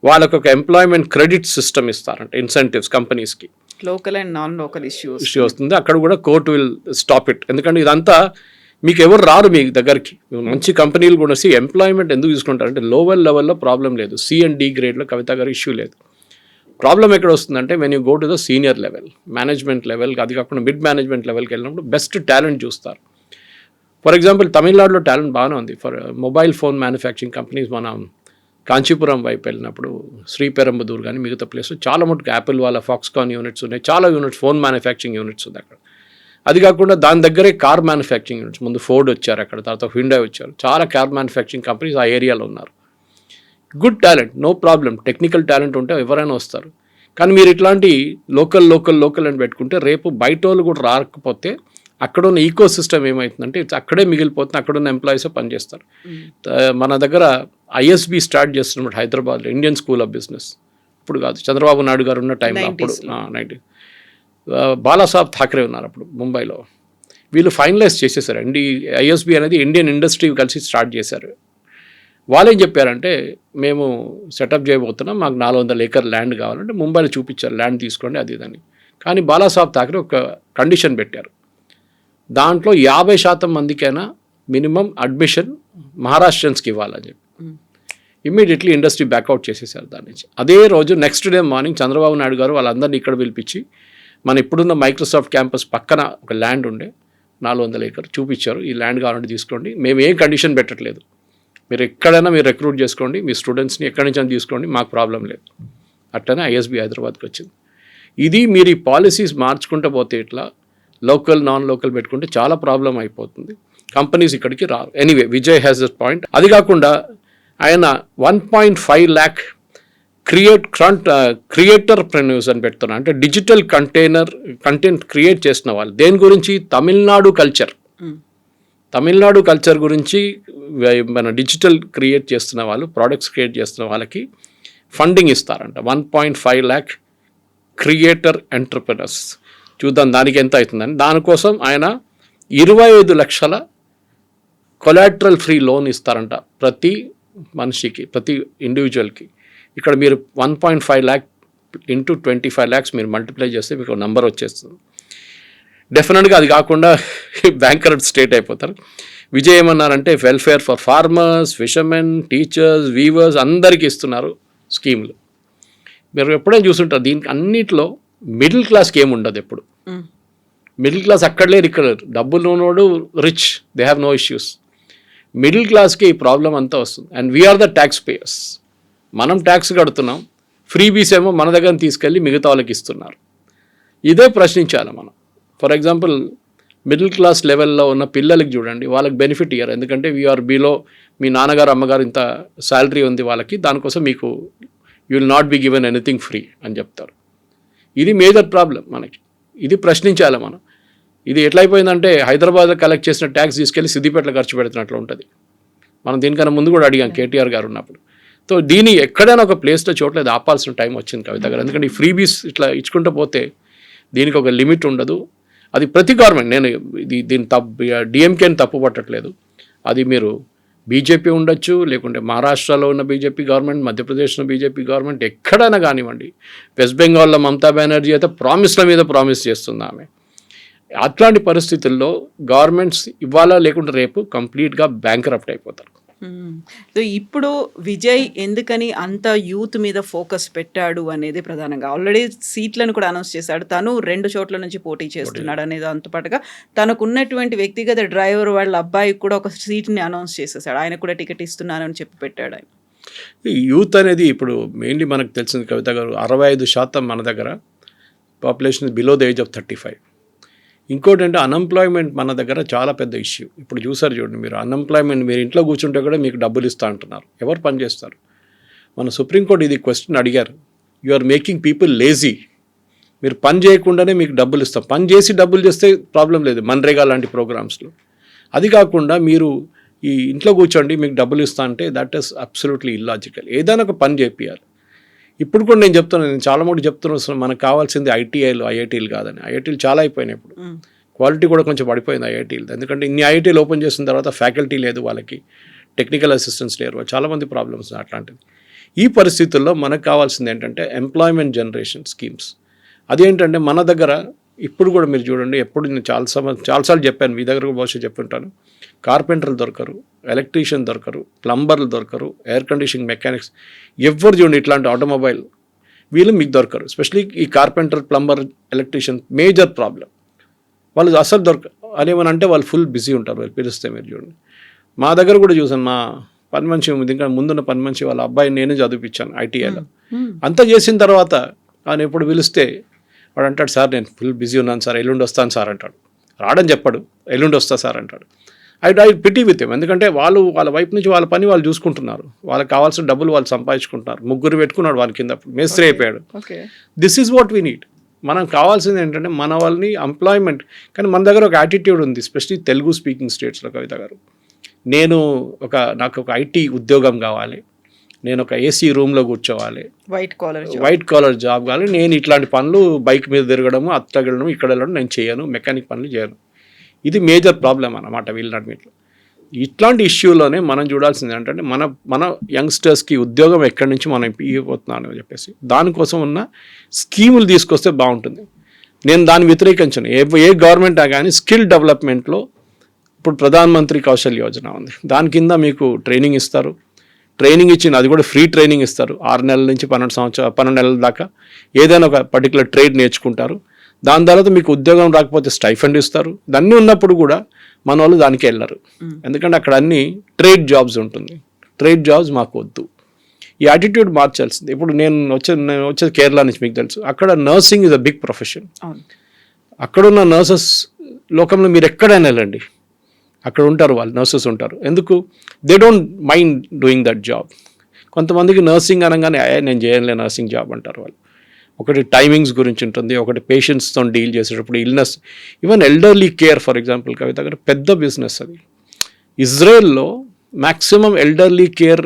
వాళ్ళకు ఒక ఎంప్లాయ్మెంట్ క్రెడిట్ సిస్టమ్ ఇస్తారంట, ఇన్సెంటివ్స్ కంపెనీస్కి. Local and non local issue వస్తుంది, అక్కడ కూడా కోర్టు విల్ స్టాప్ ఇట్. ఎందుకంటే ఇదంతా మీకు ఎవరు రారు మీ దగ్గరికి, మంచి కంపెనీలు కూడా ఎంప్లాయ్మెంట్ ఎందుకు తీసుకుంటారంటే లోవర్ లెవెల్లో ప్రాబ్లం లేదు, సి అండ్ డి గ్రేడ్లో కవిత గారు ఇష్యూ లేదు. ప్రాబ్లం ఎక్కడ వస్తుందంటే when you go to the senior level, management level, అది కాకుండా మిడ్ మేనేజ్మెంట్ లెవెల్కి వెళ్ళినప్పుడు బెస్ట్ టాలెంట్ చూస్తారు. ఫర్ ఎగ్జాంపుల్ తమిళనాడులో టాలెంట్ బాగానే ఉంది for mobile phone manufacturing companies. మనం కాంచీపురం వైపు వెళ్ళినప్పుడు శ్రీపెరంబదూర్ కానీ మిగతా ప్లేస్ చాలా మటుకు యాపిల్ వాళ్ళ ఫాక్స్కాన్ యూనిట్స్ ఉన్నాయి, చాలా యూనిట్స్ ఫోన్ మ్యానుఫ్యాక్చరింగ్ యూనిట్స్ ఉంది అక్కడ. అది కాకుండా దాని దగ్గరే కార్ మ్యానుఫ్యాక్చరింగ్ యూనిట్స్, ముందు ఫోర్డ్ వచ్చారు అక్కడ, తర్వాత హ్యుండాయ్ వచ్చారు, చాలా కార్ మ్యానుఫ్యాక్చరింగ్ కంపెనీస్ ఆ ఏరియాలో ఉన్నారు. Good talent, no problem, technical talent ఉంటే ఎవరైనా వస్తారు. కానీ మీరు ఇట్లాంటి లోకల్ అని పెట్టుకుంటే రేపు బయట వాళ్ళు కూడా రాకపోతే అక్కడ ఉన్న ఈకో సిస్టమ్ ఏమవుతుందంటే అక్కడే మిగిలిపోతుంది, అక్కడ ఉన్న ఎంప్లాయీస్ పనిచేస్తారు. మన దగ్గర ఐఎస్బి స్టార్ట్ చేస్తున్నప్పుడు హైదరాబాద్లో ఇండియన్ స్కూల్ ఆఫ్ బిజినెస్, ఇప్పుడు కాదు చంద్రబాబు నాయుడు గారు ఉన్న టైంలో, అప్పుడు 90 బాలాసాహెబ్ ఠాక్రే ఉన్నారు అప్పుడు ముంబైలో. వీళ్ళు ఫైనలైజ్ చేసేసారు, ఐఎస్బి అనేది ఇండియన్ ఇండస్ట్రీ కలిసి స్టార్ట్ చేశారు. వాళ్ళు ఏం చెప్పారంటే, మేము సెటప్ చేయబోతున్నాం, మాకు 400 acre ల్యాండ్ కావాలంటే ముంబైలో చూపించారు, ల్యాండ్ తీసుకోండి అది ఇదని. కానీ బాలాసాహెబ్ థాకరే ఒక కండిషన్ పెట్టారు, దాంట్లో 50% మందికైనా మినిమం అడ్మిషన్ మహారాష్ట్రన్స్కి ఇవ్వాలని చెప్పి. ఇమ్మీడియట్లీ ఇండస్ట్రీ బ్యాక్అవుట్ చేసేసారు దాని నుంచి. అదే రోజు next day morning Chandrababu Naidu గారు వాళ్ళందరినీ ఇక్కడ పిలిపించి మన ఇప్పుడున్న మైక్రోసాఫ్ట్ క్యాంపస్ పక్కన ఒక ల్యాండ్ ఉండే 400 ఎకర్ చూపించారు, ఈ ల్యాండ్ కావాలంటే తీసుకోండి, మేము ఏం కండిషన్ పెట్టట్లేదు, మీరు ఎక్కడైనా మీరు రిక్రూట్ చేసుకోండి, మీ స్టూడెంట్స్ని ఎక్కడి నుంచి అయినా తీసుకోండి, మాకు ప్రాబ్లం లేదు. అట్లనే ఐఎస్బి హైదరాబాద్కి వచ్చింది. ఇది మీరు ఈ పాలసీస్ మార్చుకుంటూ పోతే ఇట్లా లోకల్ నాన్ లోకల్ పెట్టుకుంటే చాలా ప్రాబ్లం అయిపోతుంది, కంపెనీస్ ఇక్కడికి రారు. Anyway Vijay has that point. అది కాకుండా ఆయన 1.5 lakh క్రియేటర్ ప్రెన్యూస్ అని పెడుతున్నారు, అంటే డిజిటల్ కంటెంట్ క్రియేట్ చేసిన వాళ్ళు. దేని గురించి? తమిళనాడు కల్చర్ గురించి మన డిజిటల్ క్రియేట్ చేస్తున్న వాళ్ళు, ప్రోడక్ట్స్ క్రియేట్ చేస్తున్న వాళ్ళకి ఫండింగ్ ఇస్తారంట. 1.5 lakh క్రియేటర్ ఎంటర్ప్రెనర్స్. చూద్దాం దానికి ఎంత అవుతుందని. దానికోసం ఆయన 25 లక్షల కొలాటరల్ ఫ్రీ లోన్ ఇస్తారంట ప్రతి మనిషికి, ప్రతి ఇండివిజువల్కి. ఇక్కడ మీరు 1.5 lakh ఇంటూ 25 lakhs మీరు మల్టిప్లై చేస్తే మీకు నెంబర్ వచ్చేస్తుంది. డెఫినెట్గా అది కాకుండా బ్యాంకరప్ట్ స్టేట్ అయిపోతారు. విజయ్ ఏమన్నారంటే welfare for farmers, fishermen, teachers, weavers అందరికీ ఇస్తున్నారు స్కీములు. మీరు ఎప్పుడైనా చూసుంటారు దీనికి అన్నిట్లో మిడిల్ క్లాస్కి ఏముండదు. ఎప్పుడు మిడిల్ క్లాస్ అక్కడ లేరు, ఇక్కడ డబ్బులు ఉన్నోడు rich, they have no issues. Middle క్లాస్కి ఈ ప్రాబ్లం అంతా వస్తుంది. And we are the tax payers, మనం ట్యాక్స్ కడుతున్నాం, ఫ్రీబీస్ ఏమో మన దగ్గర తీసుకెళ్ళి మిగతా వాళ్ళకి ఇస్తున్నారు. ఇదే ప్రశ్నించాలి మనం. ఫర్ ఎగ్జాంపుల్ మిడిల్ క్లాస్ లెవెల్లో ఉన్న పిల్లలకి చూడండి, వాళ్ళకి బెనిఫిట్ ఇయ్యారు, ఎందుకంటే వీఆర్ బిలో, మీ నాన్నగారు అమ్మగారు ఇంత శాలరీ ఉంది వాళ్ళకి, దానికోసం మీకు you will not be given anything free అని చెప్తారు. ఇది మేజర్ ప్రాబ్లం మనకి, ఇది ప్రశ్నించాలి మనం. ఇది ఎట్లయిపోయిందంటే హైదరాబాద్లో కలెక్ట్ చేసిన ట్యాక్స్ తీసుకెళ్ళి సిద్దిపేటలో ఖర్చు పెడుతున్నట్లు ఉంటుంది. మనం దీనికన్నా ముందు కూడా అడిగాం కేటీఆర్ గారు ఉన్నప్పుడు. సో దీన్ని ఎక్కడైనా ఒక ప్లేస్లో చోట్ల ఆపాల్సిన టైం వచ్చింది కవిత గారు, ఎందుకంటే ఈ ఫ్రీబీస్ ఇట్లా ఇచ్చుకుంటూ పోతే దీనికి ఒక లిమిట్ ఉండదు. అది ప్రతి గవర్నమెంట్, నేను దీన్ని డిఎంకేని తప్పు పట్టట్లేదు, అది మీరు బీజేపీ ఉండొచ్చు, లేకుంటే మహారాష్ట్రలో ఉన్న బీజేపీ గవర్నమెంట్, మధ్యప్రదేశ్లో బీజేపీ గవర్నమెంట్, ఎక్కడైనా కానివ్వండి. వెస్ట్ బెంగాల్లో మమతా బెనర్జీ అయితే ప్రామిస్ల మీద ప్రామిస్ చేస్తుంది ఆమె. అట్లాంటి పరిస్థితుల్లో గవర్నమెంట్స్ ఇవాళ లేకుంటే రేపు కంప్లీట్గా బ్యాంక్రప్ట్ అయిపోతారు. సో ఇప్పుడు విజయ్ ఎందుకని అంత యూత్ మీద ఫోకస్ పెట్టాడు అనేది ప్రధానంగా, ఆల్రెడీ సీట్లను కూడా అనౌన్స్ చేశాడు, తను 2 చోట్ల నుంచి పోటీ చేస్తున్నాడు అనేది అంతపాటుగా తనకున్నటువంటి వ్యక్తిగత డ్రైవర్ వాళ్ళ అబ్బాయికి కూడా ఒక సీట్ని అనౌన్స్ చేసేసాడు, ఆయన కూడా టికెట్ ఇస్తున్నానని చెప్పి పెట్టాడు ఆయన. యూత్ అనేది ఇప్పుడు మెయిన్లీ మనకు తెలిసింది కవిత గారు, 65% మన దగ్గర population below the age of 35. ఇంకోటి అంటే అన్ఎంప్లాయ్మెంట్ మన దగ్గర చాలా పెద్ద ఇష్యూ. ఇప్పుడు చూసారు చూడండి మీరు, అన్ఎంప్లాయ్మెంట్ మీరు ఇంట్లో కూర్చుంటే కూడా మీకు డబ్బులు ఇస్తా అంటున్నారు, ఎవరు పని చేస్తారు? మన సుప్రీంకోర్టు ఇది క్వశ్చన్ అడిగారు, you are making people lazy, మీరు పని చేయకుండానే మీకు డబ్బులు ఇస్తాం, పని చేసి డబ్బులు చేస్తే ప్రాబ్లం లేదు మన్రేగా లాంటి ప్రోగ్రామ్స్లో. అది కాకుండా మీరు ఈ ఇంట్లో కూర్చోండి మీకు డబ్బులు ఇస్తా అంటే దట్ ఈస్ అబ్సల్యూట్లీ ఇల్లాజికల్. ఏదైనా ఒక పని చేపియాలి. ఇప్పుడు కూడా నేను చెప్తున్నాను, నేను చాలా మంది చెప్తున్నాను, మనకు కావాల్సింది ఐఐటీలు కాదని. ఐఐటీలు చాలా అయిపోయినాయి ఇప్పుడు, క్వాలిటీ కూడా కొంచెం పడిపోయింది ఐఐటీలు. ఎందుకంటే ఇన్ని ఐఐటీలు ఓపెన్ చేసిన తర్వాత ఫ్యాకల్టీ లేదు, వాళ్ళకి టెక్నికల్ అసిస్టెంట్స్ లేరు, చాలామంది ప్రాబ్లమ్స్ అట్లాంటివి. ఈ పరిస్థితుల్లో మనకు కావాల్సింది ఏంటంటే ఎంప్లాయ్మెంట్ జనరేషన్ స్కీమ్స్. అదేంటంటే మన దగ్గర ఇప్పుడు కూడా మీరు చూడండి, ఎప్పుడు నేను చాలాసార్లు చెప్పాను, మీ దగ్గర కూడా బహుశా చెప్పుంటాను, కార్పెంటర్లు దొరకరు, ఎలక్ట్రీషియన్ దొరకరు, ప్లంబర్లు దొరకరు, ఎయిర్ కండిషనింగ్ మెకానిక్స్, ఎవరు చూడండి ఇట్లాంటి ఆటోమొబైల్ వీళ్ళు మీకు దొరకరు. ఎస్పెషలీ ఈ carpenter, plumber, electrician major problem. వాళ్ళు అసలు అదేమని అంటే వాళ్ళు ఫుల్ బిజీ ఉంటారు, వాళ్ళు పిలిస్తే మీరు చూడండి. మా దగ్గర కూడా చూసాను, మా పని మనిషి ఇంకా ముందున్న పని మనిషి వాళ్ళ అబ్బాయిని నేనే చదివిపించాను ఐటీఐలో. అంతా చేసిన తర్వాత ఆయన ఎప్పుడు పిలిస్తే వాడు అంటాడు, సార్ నేను ఫుల్ బిజీ ఉన్నాను సార్, ఎల్లుండి వస్తాను సార్ అంటాడు. రాడని చెప్పాడు, ఎల్లుండి వస్తా సార్ అంటాడు. ఐ పిటీ విత్ హిమ్, ఎందుకంటే వాళ్ళ వైపు నుంచి వాళ్ళ పని వాళ్ళు చూసుకుంటున్నారు, వాళ్ళకి కావాల్సిన డబ్బులు వాళ్ళు సంపాదించుకుంటున్నారు. 3 పెట్టుకున్నాడు వాళ్ళ కింద, మేస్త్రి అయిపోయాడు. This is what we need. మనం కావాల్సింది ఏంటంటే మన వాళ్ళని ఎంప్లాయ్మెంట్. కానీ మన దగ్గర ఒక యాటిట్యూడ్ ఉంది, ఎస్పెషలీ తెలుగు స్పీకింగ్ స్టేట్స్లో కవిత గారు. నాకు ఒక ఐటీ ఉద్యోగం కావాలి, నేను ఒక ఏసీ రూమ్లో కూర్చోవాలి, వైట్ కాలర్ జాబ్ కావాలి, నేను ఇట్లాంటి పనులు బైక్ మీద తిరగడము, అత్తగడము, ఇక్కడ వెళ్ళడం నేను చేయను, మెకానిక్ పనులు చేయను. ఇది మేజర్ ప్రాబ్లం అన్నమాట వీళ్ళన్నింటిలో. ఇట్లాంటి ఇష్యూలోనే మనం చూడాల్సింది ఏంటంటే మన యంగ్స్టర్స్కి ఉద్యోగం ఎక్కడి నుంచి మనం ఇవ్వబోతున్నాం అని చెప్పేసి దానికోసం ఉన్న స్కీములు తీసుకొస్తే బాగుంటుంది. నేను దాన్ని వ్యతిరేకించను. ఏ గవర్నమెంట్ కానీ స్కిల్ డెవలప్మెంట్లో ఇప్పుడు ప్రధాన మంత్రి కౌశల్ యోజన ఉంది. దాని కింద మీకు ట్రైనింగ్ ఇస్తారు. ట్రైనింగ్ ఇచ్చిన అది కూడా ఫ్రీ ట్రైనింగ్ ఇస్తారు. 6 నెలల నుంచి 12 నెలల దాకా ఏదైనా ఒక పర్టికులర్ ట్రేడ్ నేర్చుకుంటారు. దాని తర్వాత మీకు ఉద్యోగం రాకపోతే స్టైఫండ్ ఇస్తారు. దాన్ని ఉన్నప్పుడు కూడా మన వాళ్ళు దానికి వెళ్ళరు. ఎందుకంటే అక్కడ అన్ని ట్రేడ్ జాబ్స్ ఉంటుంది. ట్రేడ్ జాబ్స్ మాకు వద్దు. ఈ యాటిట్యూడ్ మార్చాల్సింది. ఇప్పుడు నేను వచ్చేది కేరళ నుంచి, మీకు తెలుసు. అక్కడ nursing is a big profession. అక్కడున్న నర్సెస్ లోకంలో మీరు ఎక్కడైనా వెళ్ళండి, అక్కడ ఉంటారు వాళ్ళు, నర్సెస్ ఉంటారు. ఎందుకు? They don't mind doing that job. కొంతమందికి నర్సింగ్ అనగానే నేను చేయలే నర్సింగ్ జాబ్ అంటారు వాళ్ళు. ఒకటి టైమింగ్స్ గురించి ఉంటుంది, ఒకటి పేషెంట్స్తో డీల్ చేసేటప్పుడు illness, even elderly care. For example Kavitha గారు పెద్ద బిజినెస్ అది. ఇజ్రాయెల్లో మ్యాక్సిమం ఎల్డర్లీ కేర్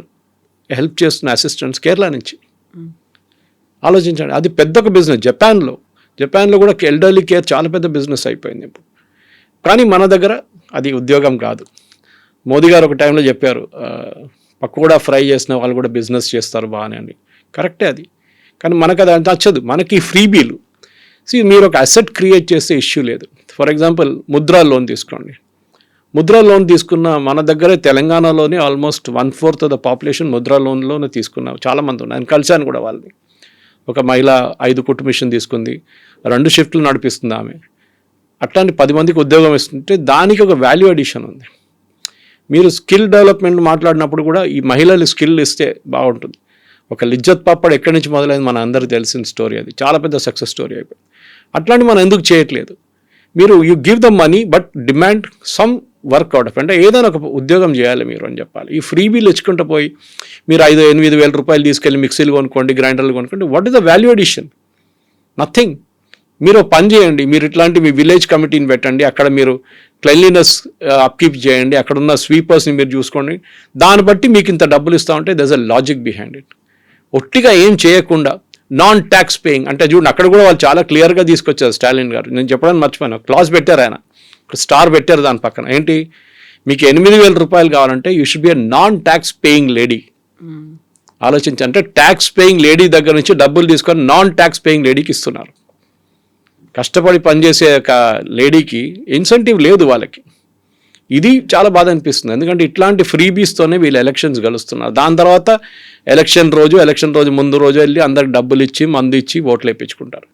హెల్ప్ చేస్తున్న అసిస్టెంట్స్ కేరళ నుంచి. ఆలోచించండి, అది పెద్ద ఒక బిజినెస్. జపాన్లో కూడా ఎల్డర్లీ కేర్ చాలా పెద్ద బిజినెస్ అయిపోయింది ఇప్పుడు. కానీ మన దగ్గర అది ఉద్యోగం కాదు. మోదీ గారు ఒక టైంలో చెప్పారు, పకోడా ఫ్రై చేసిన వాళ్ళు కూడా బిజినెస్ చేస్తారు బాగానే అని. కరెక్టే అది. కానీ మనకు అది నచ్చదు. మనకి ఫ్రీబీలు. మీరు ఒక అసెట్ క్రియేట్ చేస్తే ఇష్యూ లేదు. ఫర్ ఎగ్జాంపుల్ ముద్రా లోన్ తీసుకోండి. ముద్రా లోన్ తీసుకున్న మన దగ్గరే తెలంగాణలోనే almost 1/4 of the population Mudra లోన్లోనే తీసుకున్నాం. చాలామంది ఉన్నారు. నేను కలిశాను కూడా వాళ్ళని. ఒక మహిళ 5 కుట్టు మిషన్ తీసుకుంది, 2 షిఫ్ట్లు నడిపిస్తుంది ఆమె. అట్లాంటి 10 మందికి ఉద్యోగం ఇస్తుంటే దానికి ఒక వాల్యూ అడిషన్ ఉంది. మీరు స్కిల్ డెవలప్మెంట్ మాట్లాడినప్పుడు కూడా ఈ మహిళలు స్కిల్ ఇస్తే బాగుంటుంది. ఒక లిజ్జత్ పాపడ్ ఎక్కడి నుంచి మొదలైంది మన అందరికీ తెలిసిన స్టోరీ. అది చాలా పెద్ద సక్సెస్ స్టోరీ అయిపోయింది. అట్లాంటి మనం ఎందుకు చేయట్లేదు? మీరు you give the money but demand some work out of, అంటే ఏదైనా ఒక ఉద్యోగం చేయాలి మీరు అని చెప్పాలి. ఈ ఫ్రీ బిల్ ఇచ్చుకుంటూ పోయి మీరు 5-8 వేల రూపాయలు తీసుకెళ్ళి మిక్సీలు కొనుక్కోండి, గ్రైండర్లు కొనుక్కోండి. What is the value addition? Nothing. మీరు పని చేయండి. మీరు ఇట్లాంటి మీ విలేజ్ కమిటీని పెట్టండి, అక్కడ మీరు క్లెన్లీనెస్ అప్కీప్ చేయండి, అక్కడ ఉన్న స్వీపర్స్ని మీరు చూసుకోండి. దాన్ని బట్టి మీకు ఇంత డబ్బులు ఇస్తూ ఉంటే దర్స్ అ లాజిక్ బిహైండ్ ఇట్. ఒట్టిగా ఏం చేయకుండా నాన్ ట్యాక్స్ పేయింగ్ అంటే చూడండి, అక్కడ కూడా వాళ్ళు చాలా క్లియర్గా తీసుకొచ్చారు స్టాలిన్ గారు. నేను చెప్పడానికి మర్చిపోయాను, క్లాస్ పెట్టారు ఆయన, స్టార్ పెట్టారు దాని పక్కన. ఏంటి? మీకు 8,000 రూపాయలు కావాలంటే you should be a non tax paying lady. ఆలోచించి, అంటే ట్యాక్స్ పేయింగ్ లేడీ దగ్గర నుంచి డబ్బులు తీసుకొని నాన్ ట్యాక్స్ పేయింగ్ లేడీకి ఇస్తున్నారు. కష్టపడి పనిచేసే ఒక లేడీకి ఇన్సెంటివ్ లేదు వాళ్ళకి. ఇది చాలా బాధ అనిపిస్తుంది. ఎందుకంటే ఇట్లాంటి ఫ్రీబీస్తోనే వీళ్ళు ఎలక్షన్స్ గెలుస్తున్నారు. దాని తర్వాత ఎలక్షన్ రోజు ముందు రోజు వెళ్ళి అందరికి డబ్బులు ఇచ్చి మందు ఇచ్చి ఓట్లు వేయించుకుంటారు.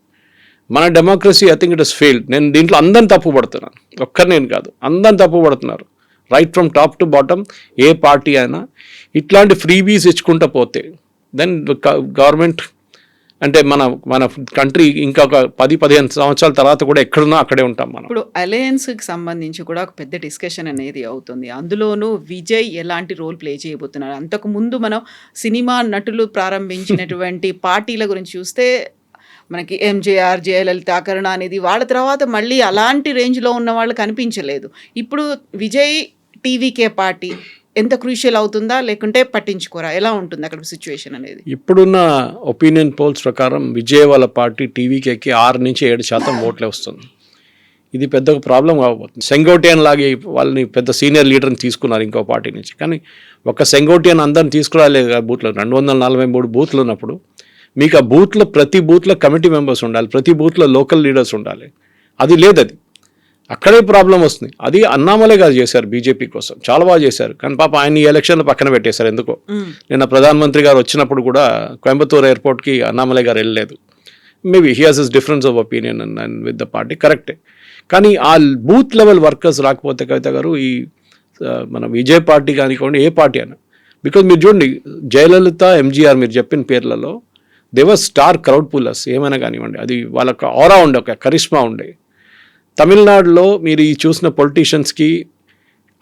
మన democracy I think it is failed. నేను దీంట్లో అందరిని తప్పు పడుతున్నాను, ఒక్కరినేను కాదు, అందరిని తప్పు పడుతున్నారు. Right from top to bottom A party అయినా ఇట్లాంటి ఫ్రీబీస్ ఇచ్చుకుంటూ పోతే దెన్ గవర్నమెంట్ అంటే మన కంట్రీ ఇంకొక 10-15 సంవత్సరాల తర్వాత కూడా ఎక్కడున్నా అక్కడే ఉంటాం మనం. ఇప్పుడు అలయన్స్కి సంబంధించి కూడా ఒక పెద్ద డిస్కషన్ అనేది అవుతుంది. అందులోనూ విజయ్ ఎలాంటి రోల్ ప్లే చేయబోతున్నారు? అంతకు ముందు మనం సినిమా నటులు ప్రారంభించినటువంటి పార్టీల గురించి చూస్తే మనకి ఎంజేఆర్, జయలలిత, కరుణ అనేది వాళ్ళ తర్వాత మళ్ళీ అలాంటి రేంజ్లో ఉన్న వాళ్ళు కనిపించలేదు. ఇప్పుడు విజయ్ టీవీకే పార్టీ ఎంత క్రూషియల్ అవుతుందా, లేకుంటే పట్టించుకోరా? ఎలా ఉంటుంది అక్కడ సిచ్యువేషన్ అనేది? ఇప్పుడున్న ఒపీనియన్ పోల్స్ ప్రకారం విజయ్ వాళ్ళ పార్టీ టీవీకేకి 6-7% ఓట్లే వస్తుంది. ఇది పెద్ద ప్రాబ్లం కాబోతుంది. సెంగోటియన్ లాగే వాళ్ళని పెద్ద సీనియర్ లీడర్ని తీసుకున్నారు ఇంకో పార్టీ నుంచి. కానీ ఒక సెంగోటియన్ అందరిని తీసుకురాలేదు ఆ బూత్లో. 243 బూత్లు ఉన్నప్పుడు మీకు ఆ బూత్లో ప్రతి బూత్లో కమిటీ మెంబర్స్ ఉండాలి, ప్రతి బూత్లో లోకల్ లీడర్స్ ఉండాలి. అది లేదు. అది అక్కడే ప్రాబ్లం వస్తుంది. అది అన్నామలై గారు చేశారు బీజేపీ కోసం, చాలా బాగా చేశారు. కానీ పాప ఆయన ఈ ఎలక్షన్లో పక్కన పెట్టేశారు ఎందుకో. నిన్న ప్రధానమంత్రి గారు వచ్చినప్పుడు కూడా కోయంబత్తూర్ ఎయిర్పోర్ట్కి అన్నామలై గారు వెళ్ళలేదు. Maybe he has his difference of opinion and with the party, కరెక్టే. కానీ ఆ బూత్ లెవెల్ వర్కర్స్ రాకపోతే కవిత గారు ఈ మన విజయ్ పార్టీ కానివ్వండి ఏ పార్టీ అయినా, బికాజ్ మీరు చూడండి జయలలిత, ఎంజీఆర్ మీరు చెప్పిన పేర్లలో దేవర్ స్టార్ క్రౌడ్ పుల్లర్స్ ఏమైనా కానివ్వండి. అది వాళ్ళకి ఆరా ఉండే, ఒక కరిష్మా ఉండే. తమిళనాడులో మీరు ఈ చూసిన పొలిటీషియన్స్కి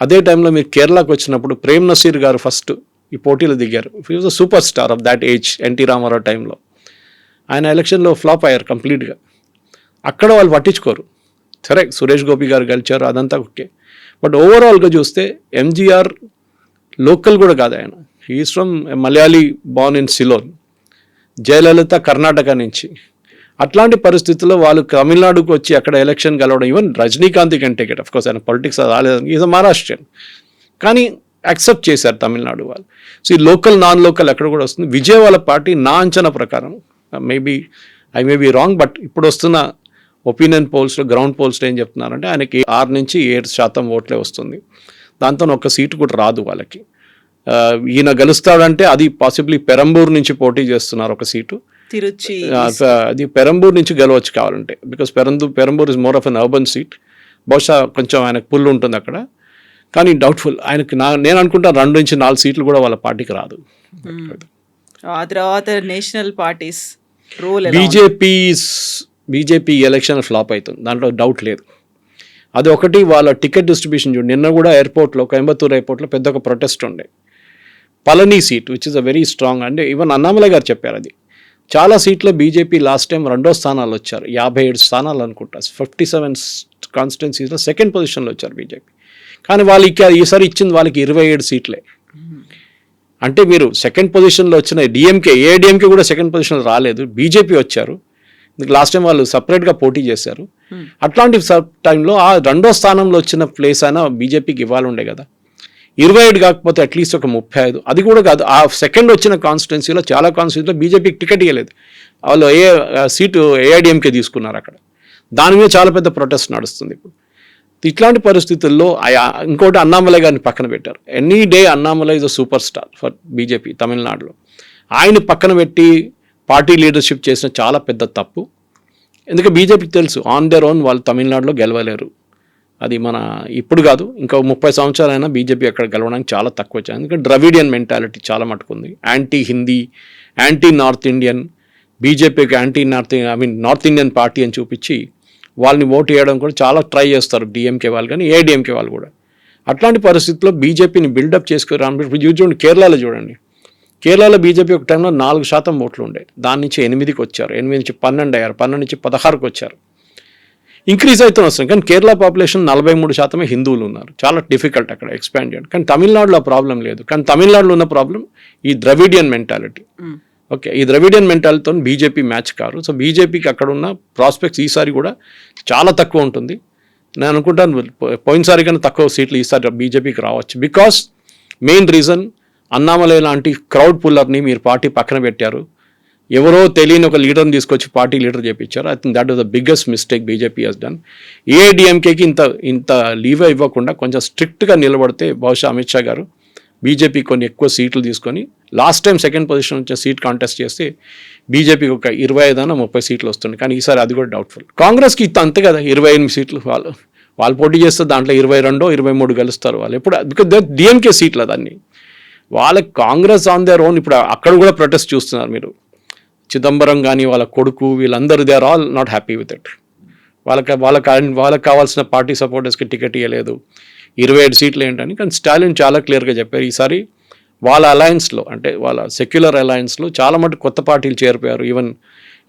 అదే టైంలో మీరు కేరళకు వచ్చినప్పుడు ప్రేమ్ నసీర్ గారు ఫస్ట్ ఈ పోటీలో దిగారు. He was a super star of that age. NT Ramarao టైంలో ఆయన ఎలక్షన్లో ఫ్లాప్ అయ్యారు కంప్లీట్గా. అక్కడ వాళ్ళు పట్టించుకోరు. సరే సురేష్ గోపి గారు గెలిచారు, అదంతా ఓకే. బట్ ఓవరాల్గా చూస్తే ఎంజీఆర్ లోకల్ కూడా కాదు, ఆయన he is from Malayali born in Ceylon. Jayalalithaa Karnataka నుంచి. అట్లాంటి పరిస్థితుల్లో వాళ్ళు తమిళనాడుకు వచ్చి అక్కడ ఎలక్షన్ గెలవడం, even Rajinikanth can take it. Of course ఆయన పొలిటిక్స్ రాలేదని, ఈజ్ అ మహారాష్ట్రియన్, కానీ యాక్సెప్ట్ చేశారు తమిళనాడు వాళ్ళు. సో ఈ లోకల్ నాన్ లోకల్ ఎక్కడ కూడా వస్తుంది. విజయ్ వాళ్ళ పార్టీ నా అంచనా ప్రకారం, I may be wrong, but ఇప్పుడు వస్తున్న ఒపీనియన్ పోల్స్లో గ్రౌండ్ పోల్స్లో ఏం చెప్తున్నారంటే ఆయనకి 6-7% ఓట్లే వస్తుంది. దాంతో ఒక్క సీటు కూడా రాదు వాళ్ళకి. ఈయన గెలుస్తాడంటే అది పాసిబ్లీ పెరంబూర్ నుంచి పోటీ చేస్తున్నారు ఒక సీటు. తిరుచి అది పెరంబూర్ నుంచి గెలవచ్చు కావాలంటే, because Perambur is more of an urban seat. బహుశా కొంచెం ఆయనకు పుల్ ఉంటుంది అక్కడ, కానీ డౌట్ఫుల్. ఆయనకి నేను అనుకుంటాను 2-4 సీట్లు కూడా వాళ్ళ పార్టీకి రాదు. ఆ తర్వాత national parties role BJP election flop అవుతుంది, దాంట్లో డౌట్ లేదు. అది ఒకటి. వాళ్ళ టికెట్ డిస్ట్రిబ్యూషన్ చూడండి. నిన్న కూడా ఎయిర్పోర్ట్లో, కోయంబత్తూర్ ఎయిర్పోర్ట్లో పెద్ద ఒక ప్రొటెస్ట్ ఉండే. Palani seat which is a very strong, అంటే ఈవెన్ అన్నామలై గారు చెప్పారు అది. చాలా సీట్లో బీజేపీ లాస్ట్ టైం 2వ స్థానాలు వచ్చారు, 57 స్థానాలు అనుకుంటా. 57 కాన్స్టిట్యున్సీస్లో 2nd పొజిషన్లో వచ్చారు బీజేపీ. కానీ వాళ్ళకి ఈసారి ఇచ్చింది వాళ్ళకి 27 సీట్లే. అంటే మీరు 2nd పొజిషన్లో వచ్చిన ఏఐడిఎంకే కూడా 2nd పొజిషన్లో రాలేదు, బీజేపీ వచ్చారు. లాస్ట్ టైం వాళ్ళు సపరేట్గా పోటీ చేశారు. అట్లాంటి టైంలో ఆ 2వ స్థానంలో వచ్చిన ప్లేస్ అయినా బీజేపీకి ఇవ్వాలి ఉండే కదా. 27 కాకపోతే అట్లీస్ట్ ఒక 35. అది కూడా కాదు, ఆ 2nd వచ్చిన కాన్స్టిట్యున్సీలో చాలా కాన్స్టిట్యున్సీలో బీజేపీకి టికెట్ ఇవ్వలేదు. వాళ్ళు సీటు ఏఐడిఎంకే తీసుకున్నారు అక్కడ. దాని మీద చాలా పెద్ద ప్రొటెస్ట్ నడుస్తుంది ఇప్పుడు. ఇట్లాంటి పరిస్థితుల్లో ఇంకోటి అన్నామలై గారిని పక్కన పెట్టారు. Any day Annamalai is a super star for BJP తమిళనాడులో. ఆయన పక్కన పెట్టి పార్టీ లీడర్షిప్ చేసిన చాలా పెద్ద తప్పు. ఎందుకంటే బీజేపీకి తెలుసు ఆన్ దేర్ ఓన్ వాళ్ళు తమిళనాడులో గెలవలేరు. అది మన ఇప్పుడు కాదు, ఇంకా 30 సంవత్సరాలైనా బీజేపీ అక్కడ గెలవడానికి చాలా తక్కువ వచ్చాయి. ఎందుకంటే ద్రవిడియన్ మెంటాలిటీ చాలా మటుకుంది. Anti Hindi, anti north Indian, బీజేపీకి నార్త్ ఇండియన్ పార్టీ అని చూపించి వాళ్ళని ఓటు వేయడం కూడా చాలా ట్రై చేస్తారు డిఎంకే వాళ్ళు కానీ ఏఐడిఎంకే వాళ్ళు కూడా. అట్లాంటి పరిస్థితుల్లో బీజేపీని బిల్డప్ చేసుకుని చూడండి. కేరళలో చూడండి, కేరళలో బీజేపీ ఒక టైంలో 4% ఓట్లు ఉండే, దాని నుంచి 8కి వచ్చారు, 8 నుంచి 12 అయ్యారు, 12 నుంచి 16కి వచ్చారు. ఇంక్రీజ్ అవుతూనే వస్తుంది. కానీ కేరళ పాపులేషన్ 43% హిందువులు ఉన్నారు. చాలా డిఫికల్ట్ అక్కడ ఎక్స్పాండ్ చేయడం. కానీ తమిళనాడులో ఆ ప్రాబ్లం లేదు. కానీ తమిళనాడులో ఉన్న ప్రాబ్లం ఈ ద్రవిడియన్ మెంటాలిటీ. ఓకే, ఈ ద్రవిడియన్ మెంటాలిటీతో బీజేపీ మ్యాచ్ కారు. సో బీజేపీకి అక్కడ ఉన్న ప్రాస్పెక్ట్స్ ఈసారి కూడా చాలా తక్కువ ఉంటుంది. నేను అనుకుంటాను పోయినసారి కన్నా తక్కువ సీట్లు ఈసారి బీజేపీకి రావచ్చు. బికాస్ మెయిన్ రీజన్ అన్నామలై లాంటి క్రౌడ్ పుల్లర్ని మీరు పార్టీ పక్కన పెట్టారు. ఎవరో తెలియని ఒక లీడర్ని తీసుకొచ్చి పార్టీ లీడర్ చేయించారు. I think that was the biggest mistake BJP has done. ఏఐడిఎంకేకి ఇంత లీవే ఇవ్వకుండా కొంచెం స్ట్రిక్ట్గా నిలబడితే బహుశా అమిత్ షా గారు బీజేపీ కొన్ని ఎక్కువ సీట్లు తీసుకొని లాస్ట్ టైం 2nd పొజిషన్ వచ్చే సీట్ కాంటెస్ట్ చేస్తే బీజేపీకి ఒక 25-30 సీట్లు వస్తుంది. కానీ ఈసారి అది కూడా డౌట్ఫుల్. కాంగ్రెస్కి అంతే కదా, 28 సీట్లు వాళ్ళు పోటీ చేస్తే దాంట్లో 22-23 గెలుస్తారు వాళ్ళు. ఎప్పుడు బికాజ్ డిఎంకే సీట్లు అదన్నీ వాళ్ళకి. కాంగ్రెస్ ఆన్ దేర్ ఓన్ ఇప్పుడు అక్కడ కూడా ప్రొటెస్ట్ చూస్తున్నారు మీరు. చిదంబరం కానీ వాళ్ళ కొడుకు వీళ్ళందరూ they are all not happy with it. వాళ్ళకి కావాల్సిన పార్టీ సపోర్టర్స్కి టికెట్ ఇవ్వలేదు, 27 సీట్లు ఏంటని. కానీ స్టాలిన్ చాలా క్లియర్గా చెప్పారు ఈసారి వాళ్ళ అలయన్స్లో, అంటే వాళ్ళ సెక్యులర్ అలయన్స్లో చాలా మటుకు కొత్త పార్టీలు చేరిపోయారు. ఈవెన్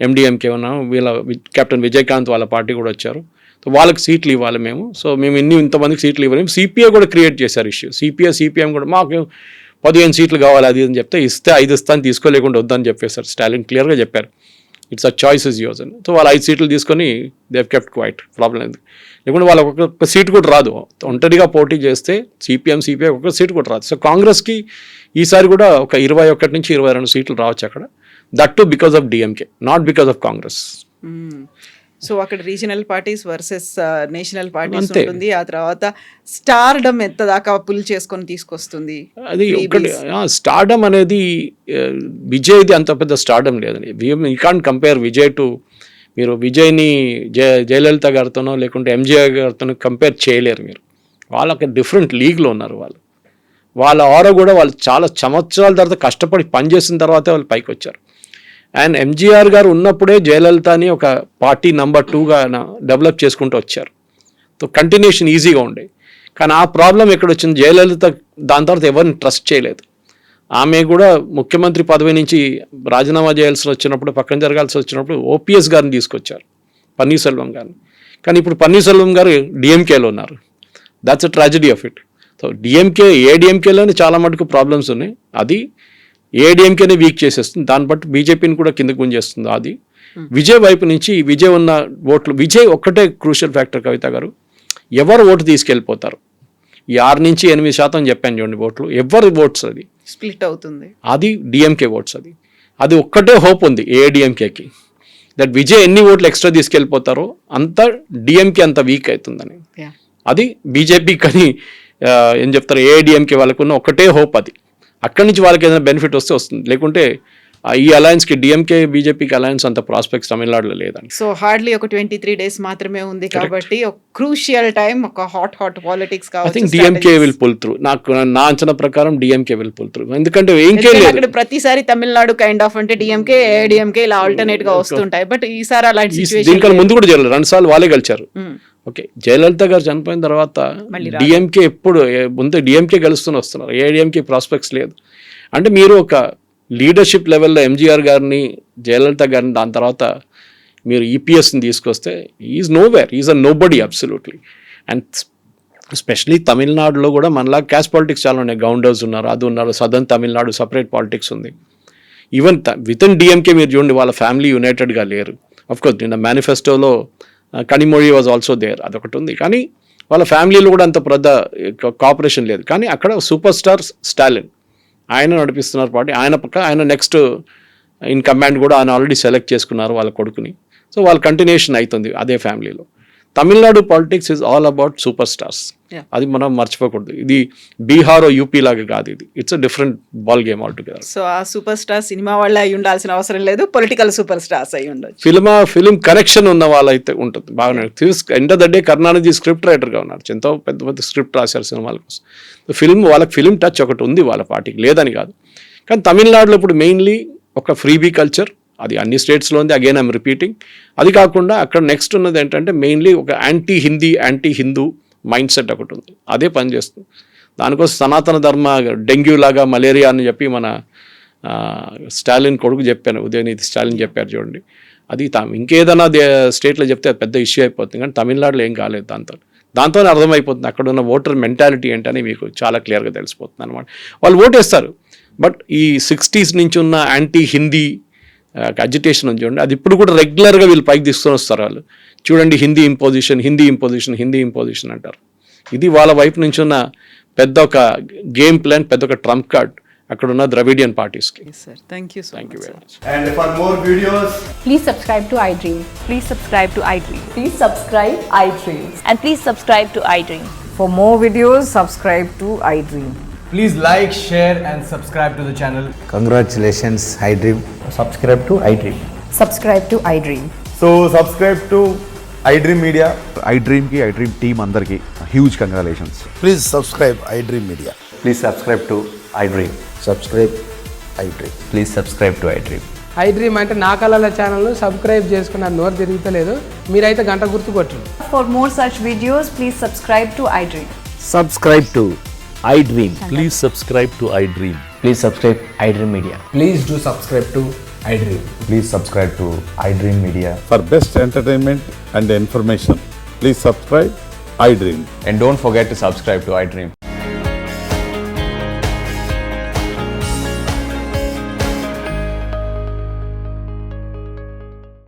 ఎండిఎంకే ఉన్నా, వీళ్ళ కెప్టెన్ విజయకాంత్ వాళ్ళ పార్టీ కూడా వచ్చారు. సో వాళ్ళకి సీట్లు ఇవ్వాలి మేము. సో మేము ఇంతమందికి సీట్లు ఇవ్వలేము. సిపిఐ కూడా క్రియేట్ చేశారు ఇష్యూ. సిపిఎం కూడా మాకు 15 సీట్లు కావాలి అది అని చెప్తే 5 ఇస్తాను, తీసుకోలేకుండా వద్దని చెప్పేశారు. స్టాలిన్ క్లియర్గా చెప్పారు it's a choice is yours అని. సో వాళ్ళు 5 సీట్లు తీసుకొని they have kept quiet, problem లేదు. లేకుంటే వాళ్ళకి ఒక్క సీటు కూడా రాదు. ఒంటరిగా పోటీ చేస్తే సిపిఐ ఒక్క సీటు కూడా రాదు. సో కాంగ్రెస్కి ఈసారి కూడా ఒక 21 నుంచి 22 సీట్లు రావచ్చు అక్కడ. That too because of DMK, not because of Congress. So అక్కడ regional parties versus national parties ఉంటుంది. ఆ తర్వాత స్టార్డమ్ ఎంత దాకా పుల్ చేసుకొని తీసుకొస్తుంది. అది ఒకటి. స్టార్డమ్ అనేది విజయ్ది అంత పెద్ద స్టార్డమ్ లేదని. You can't compare Vijay to, మీరు విజయ్ని జయలలిత గారితోనో లేకుంటే ఎంజీఆర్ గారితోనో కంపేర్ చేయలేరు మీరు. వాళ్ళకి డిఫరెంట్ లీగ్లో ఉన్నారు వాళ్ళు. వాళ్ళ ఆరా కూడా వాళ్ళు చాలా సంవత్సరాల తర్వాత కష్టపడి పనిచేసిన తర్వాతే వాళ్ళు పైకి వచ్చారు. అండ్ ఎంజీఆర్ గారు ఉన్నప్పుడే జయలలితని ఒక పార్టీ నెంబర్ 2గా డెవలప్ చేసుకుంటూ వచ్చారు. సో కంటిన్యూషన్ ఈజీగా ఉండే. కానీ ఆ ప్రాబ్లం ఎక్కడ వచ్చింది, జయలలిత దాని తర్వాత ఎవరిని ట్రస్ట్ చేయలేదు. ఆమె కూడా ముఖ్యమంత్రి పదవి నుంచి రాజీనామా చేయాల్సి వచ్చినప్పుడు, పక్కన జరగాల్సి వచ్చినప్పుడు ఓపీఎస్ గారిని తీసుకొచ్చారు, పన్నీర్సెల్వం గారిని. కానీ ఇప్పుడు పన్నీర్సెల్వం గారు డిఎంకేలో ఉన్నారు. That's a tragedy of it. So ఏడిఎంకేలోనే చాలా మటుకు ప్రాబ్లమ్స్ ఉన్నాయి. అది ఏడిఎంకేనే వీక్ చేసేస్తుంది, దాన్ని బట్టి బీజేపీని కూడా కిందకు గుంజేస్తుంది. అది విజయ్ వైపు నుంచి విజయ్ ఉన్న ఓట్లు, విజయ్ ఒక్కటే క్రూషియల్ ఫ్యాక్టర్ కవిత గారు. ఎవరు ఓటు తీసుకెళ్ళిపోతారు, ఈ 6-8% చెప్పాను చూడండి ఓట్లు, ఎవరి ఓట్స్ అది స్ప్లిట్ అవుతుంది, అది డిఎంకే ఓట్స్. అది ఒక్కటే హోప్ ఉంది ఏడిఎంకేకి. దట్ విజయ్ ఎన్ని ఓట్లు ఎక్స్ట్రా తీసుకెళ్ళిపోతారో అంత డిఎంకే అంత వీక్ అవుతుందని. Yeah. అది బీజేపీ కానీ ఏం చెప్తారు ఏఐడిఎంకే వాళ్ళకున్న ఒకటే హోప్ అది. అక్కడి నుంచి వాళ్ళకి ఏదైనా బెనిఫిట్ వస్తే వస్తుంది, లేకుంటే ఈ అలయన్స్కి డిఎంకే బీజేపీకి అలయన్స్ అంత ప్రాస్పెక్ట్స్ తమిళనాడులో లేదండి. సో హార్డ్లీ ఒక 23 days మాత్రమే ఉంది కాబట్టి ఒక క్రూషియల్ టైం, ఒక hot politics I think DMK will pull through. నా అంచనా ప్రకారం డిఎంకే విల్ పుల్ త్రూ. ఎందుకంటే ఏంకే లేదు అక్కడ ప్రతిసారి తమిళనాడు కైండ్ ఆఫ్ అంటే డిఎంకే ఏఐడిఎంకే ఇలా ఆల్టర్నేట్ గా వస్తుంటాయి. బట్ ఈసారి అలాంటి సిచువేషన్ దీనికన్నా ముందు కూడా జరగలేదు, 2 సార్లు వాళ్ళే గెలిచారు. ఓకే, జయలలిత గారు చనిపోయిన తర్వాత డిఎంకే ఎప్పుడు ముందు డిఎంకే గెలుస్తూనే వస్తున్నారు, ఏఐడిఎంకే ప్రాస్పెక్ట్స్ లేదు. అంటే మీరు ఒక లీడర్షిప్ లెవెల్లో ఎంజీఆర్ గారిని, జయలలిత గారిని, దాని తర్వాత మీరు ఈపీఎస్ని తీసుకొస్తే is nowhere, is a nobody absolutely. And especially తమిళనాడులో కూడా మనలా క్యాస్ట్ పాలిటిక్స్ చాలా ఉన్నాయి. గౌండర్స్ ఉన్నారు, అది ఉన్నారు, సదర్న్ తమిళనాడు సపరేట్ పాలిటిక్స్ ఉంది. ఈవెన్ విత్ ఇన్ డిఎంకే మీరు చూడండి, వాళ్ళ ఫ్యామిలీ యునైటెడ్గా లేరు. అఫ్కోర్స్ నిన్న మేనిఫెస్టోలో కనిమొഴി వాజ్ ఆల్సో దేర్, అదొకటి ఉంది. కానీ వాళ్ళ ఫ్యామిలీలో కూడా అంత పెద్ద కోఆపరేషన్ లేదు. కానీ అక్కడ సూపర్ స్టార్ స్టాలిన్ ఆయన నడిపిస్తున్నారు పార్టీ. ఆయన నెక్స్ట్ ఇన్ కమాండ్ కూడా ఆయన ఆల్రెడీ సెలెక్ట్ చేసుకున్నారు వాళ్ళ కొడుకుని. సో వాళ్ళ కంటిన్యూషన్ అవుతుంది అదే ఫ్యామిలీలో. Tamil Nadu politics is all about super stars. అది మనం మర్చిపోకూడదు. ఇది బీహార్ యూపీ లాగా కాదు, ఇది it's a different ball game all together. So ఆ సూపర్ స్టార్ సినిమా వాళ్ళే అయి ఉండాల్సిన అవసరం లేదు, పొలిటికల్ సూపర్ స్టార్స్ అయి ఉండొచ్చు. ఫిలిం కనెక్షన్ ఉన్న వాళ్ళైతే ఉంటుంది బాగానే. End of the day Karunanidhi script రైటర్గా ఉన్నారు, ఎంతో పెద్ద పెద్ద స్క్రిప్ట్ రాశారు సినిమాల కోసం. వాళ్ళకి ఫిలిం టచ్ ఒకటి ఉంది వాళ్ళ పార్టీకి, లేదని కాదు. కానీ తమిళనాడులో ఇప్పుడు మెయిన్లీ ఒక ఫ్రీబీ కల్చర్, అది అన్ని స్టేట్స్లో ఉంది. Again I'm repeating. అది కాకుండా అక్కడ నెక్స్ట్ ఉన్నది ఏంటంటే మెయిన్లీ ఒక యాంటీ హిందూ మైండ్ సెట్ ఒకటి ఉంది, అదే పనిచేస్తుంది. దానికోసం సనాతన ధర్మ డెంగ్యూ లాగా మలేరియా అని చెప్పి మన స్టాలిన్ కొడుకు చెప్పాను, ఉదయనిధి స్టాలిన్ చెప్పారు చూడండి. అది ఇంకేదైనా స్టేట్లో చెప్తే అది పెద్ద ఇష్యూ అయిపోతుంది. కానీ తమిళనాడులో ఏం కాలేదు. దాంతోనే అర్థమైపోతుంది అక్కడ ఉన్న ఓటర్ మెంటాలిటీ ఏంటని మీకు చాలా క్లియర్గా తెలిసిపోతుంది అనమాట. వాళ్ళు ఓటేస్తారు, బట్ ఈ 60s నుంచి ఉన్న యాంటీ హిందీ అజిటేషన్ ఉంది చూడండి, అది ఇప్పుడు కూడా రెగ్యులర్గా వీళ్ళు పైకి తీసుకొని వస్తారు. వాళ్ళు చూడండి హిందీ ఇంపోజిషన్ అంటారు. ఇది వాళ్ళ వైపు నుంచి ఉన్న పెద్ద ఒక గేమ్ ప్లాన్, పెద్ద ఒక ట్రంప్ కార్డ్ అక్కడ ఉన్న ద్రవిడియన్ పార్టీస్కి. Thank you very much. And for more videos, Please subscribe to iDream. Please subscribe to iDream. Please subscribe iDreams. And please subscribe to iDream. For more videos, subscribe to iDream. please like, share and subscribe to the channel. Congratulations, iDream. Subscribe to iDream. Subscribe to iDream. So subscribe to iDream Media. iDream team అందరికి huge congratulations. Please subscribe iDream Media. Please subscribe to iDream. Subscribe iDream. Please subscribe to iDream. iDream అంటే నా కళల ఛానల్ను subscribe చేసుకున్న నోరు తిరుగుతలేదు, మీరైతే గంట గుర్తు కొట్టండి. For more such videos, please subscribe to iDream. Subscribe to iDream. Please subscribe to iDream. Please subscribe iDream Media. Please do subscribe to iDream. Please subscribe to iDream Media. For best entertainment and information, please subscribe iDream. And don't forget to subscribe to iDream.